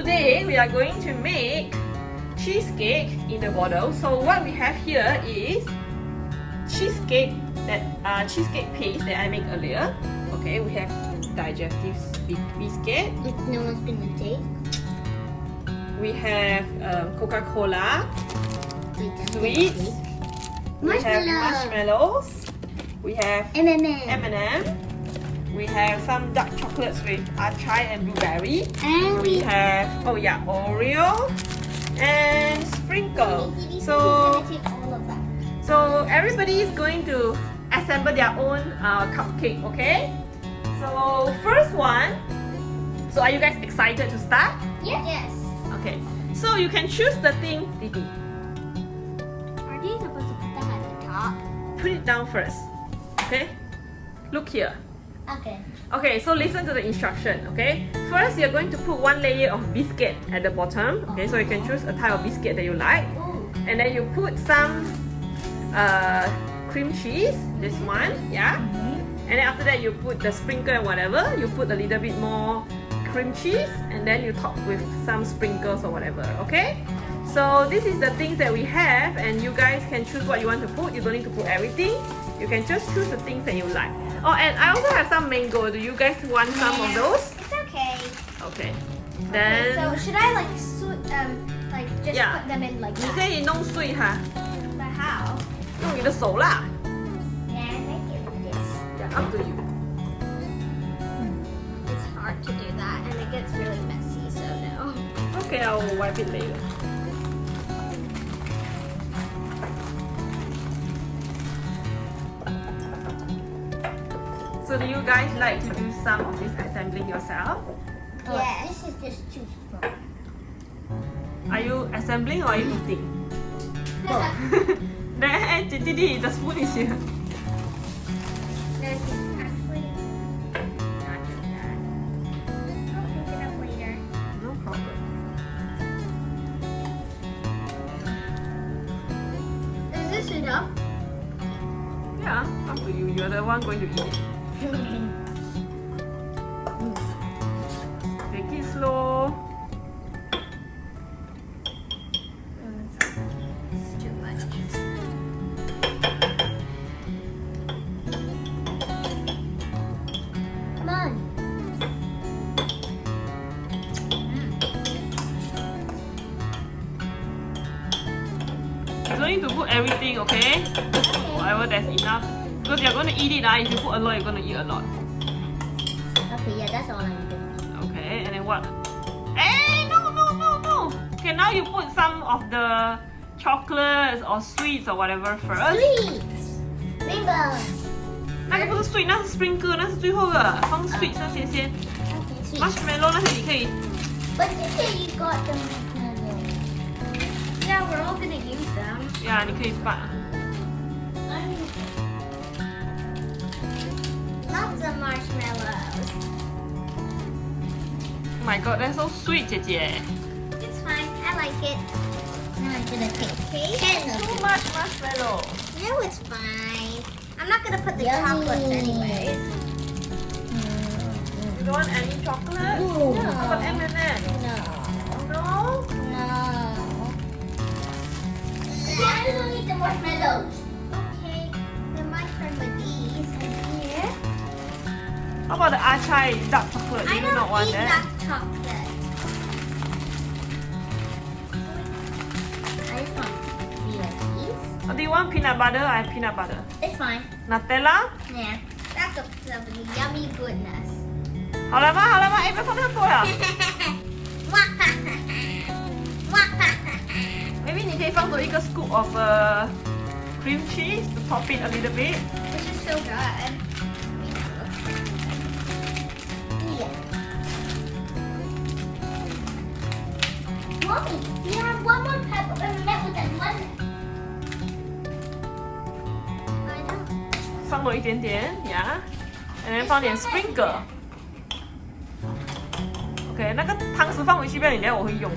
today we are going to make cheesecake in the bottle. So what we have here is cheesecake cheesecake paste that I made earlier. Okay, we have digestive biscuit. Which no one's gonna take. We have Coca-Cola, sweets. We have marshmallows. We have M&M. We have some dark chocolates with achai and blueberry. And we have Oreo and sprinkle. So everybody is going to assemble their own cupcake. Okay. So first one. So are you guys excited to start? Yes. Okay. So you can choose the thing, Didi. Are you supposed to put them at the top? Put it down first. Okay. Look here. Okay. Okay, so listen to the instruction, okay? First, you're going to put one layer of biscuit at the bottom. Okay, so you can choose a type of biscuit that you like. And then you put some cream cheese, this one, yeah? And then after that, you put the sprinkle and whatever. You put a little bit more cream cheese and then you top with some sprinkles or whatever, okay? So this is the things that we have and you guys can choose what you want to put. You don't need to put everything. You can just choose the things that you like. Oh, and I also have some mango. Do you guys want some of those? It's okay. Okay. Then. So should I just put them in like 你可以弄碎它， But how? 用你的手啦。 Yeah, make it like this. Yeah, up to you. It's hard to do that and it gets really messy, so no. Okay, I'll wipe it later. So do you guys like to do some of this assembling yourself? Yes. This is just too strong. Are you assembling or are you eating? Then, Didi, the spoon is here. This is actually not too bad. I'll pick it up later. No problem. Is this enough? Yeah, up to you. You're the one going to eat it. Take it slow. It's too much. Come on. You don't need to put everything, okay? Whatever that's enough. Because you're going to eat it, if you put a lot, you're going to eat a lot. Okay, yeah, that's all I'm doing. Okay, and then what? Hey, no. Okay, now you put some of the chocolates or sweets or whatever first. Sweets! Rainbow! 那个不是 sweet， 那是 sprinkle， 那是最后的，放 sweet 那些先。Okay, sweet. Marshmallow 那些你可以。 But you say you got the marshmallow. Yeah, we're all gonna use them. Yeah，你可以把。 Lots of marshmallows. Oh my god, that's so sweet, 姐姐。 It's fine. I like it. Now I'm gonna take 10 of Too them. much marshmallow. No, it's fine. I'm not gonna put the chocolates anyways. You don't want any chocolate? No. How about M&M? No. No? No. I don't need the marshmallows. Okay. Then my turn with these. And here. How about the achai dark chocolate? Do I you not don't want eat that? dark chocolate. I just want these. Or do you want peanut butter? I have peanut butter. It's fine. Nutella? Yeah. That's some yummy goodness. 好了吗？哎，不要放太多了。Maybe 你可以放多一个 scoop of cream cheese to top it a little bit. This is so good. Yeah. Mommy, you have one more type of M&M with that one. I know. 放多一点点，yeah. And then 放点 sprinkle. OK， 那个汤匙放回去，不然你等下我会用。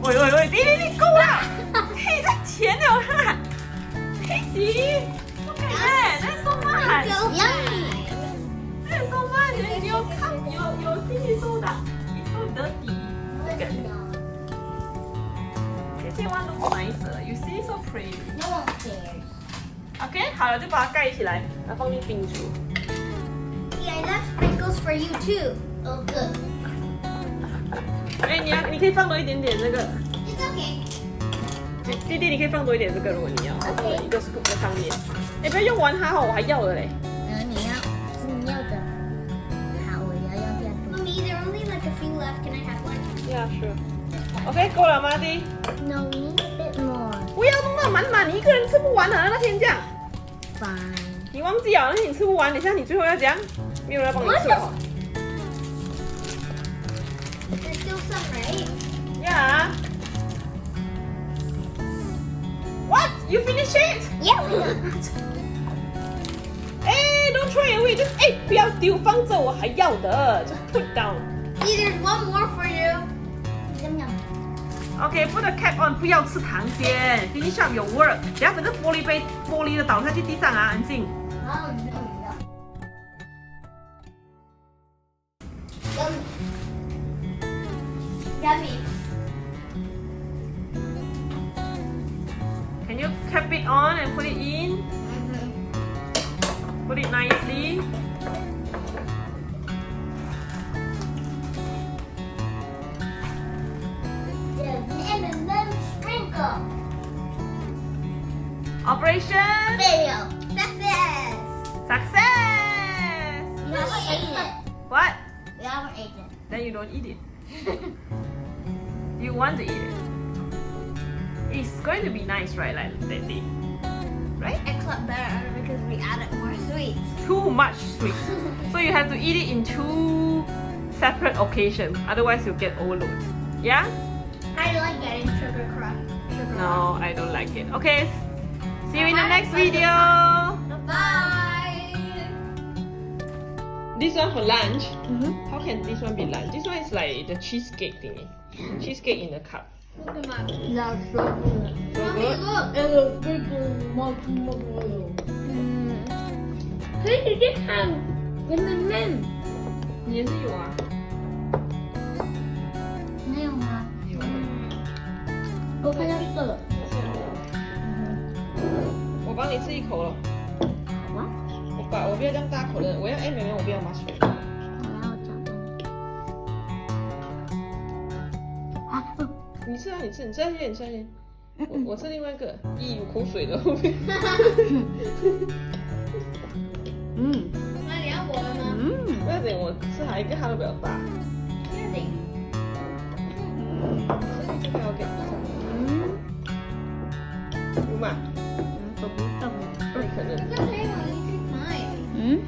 喂，你够啦！嘿，太甜了啦！Casey， look at that, that's so much. much. Yummy. It's so much. Your cup, your thing is so dark. It's so dirty. Look at it. This one looks nicer. You see, so pretty. No one cares. OK， 好了，就把它盖起来，然后放进冰橱。 Yeah, that sprinkles for you too. Oh, good. 哎，你可以放多一点点这个。 It's okay. 弟弟，你可以放多一点这个，如果你要，放了一个 scoop 在上面。哎，不要用完它哦，我还要的嘞。你要的。好，我要用这样。Mommy, there are only like a few left. Can I have one? Yeah, sure. OK， 够了吗，弟？ No, we need a bit more. 不要弄到满满，你一个人吃不完啊！那天这样， Fine. 你忘记了，那天你吃不完，等下你最后要怎样？没有人要帮你吃了。 There's still some, right? Yeah. What? You finish it? Yeah, we got. 哎 ，Don't throw it away. Just 哎，不要丢，放着，我还要的。Just put down. See, there's one more for you. Yum yum. OK, put the cap on. 不要吃糖先。Finish up your work. 等下整个玻璃的倒下去地上啊，安静。 Oh no. Yummy. Can you cap it on and put it in? Put it nicely. And then sprinkle. Operation Fail. Success. success. You haven't eaten it. What? You haven't eaten it. Then you don't eat it. You want to eat it. It's going to be nice, right? Like that day, right? Except better because we added more sweets. Too much sweet. So you have to eat it in 2 separate occasions. Otherwise, you'll get overload. Yeah? I like getting sugar crush. No, I don't like it. Okay. See you in the next video. Bye. This one for lunch. How can this one be lunch? This one is like the cheesecake thingy. Cheesecake in a cup. Look at my. That's so good. So Mommy, good? look. It's a big Hey, you just have lemon. 你也是有啊？没有吗？有啊。我看到这个。我帮你吃一口了。好啊。我不要这样大口的，我要妹妹，我不要麻水。我要找到。啊。你吃啊，你吃，你吃下去，你吃下去。我吃另外一个，有口水的后面。那你要我的吗？不要紧，我吃还一个，它都比较大。不要紧。这个要给有吗？我不懂。不可能。这可以吗？You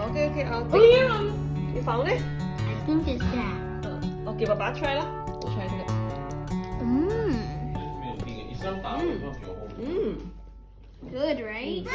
OK，好。 Oh yeah. 你放呢？ I think it's that. OK，爸爸 try 啦，我 try 这个。Good, right?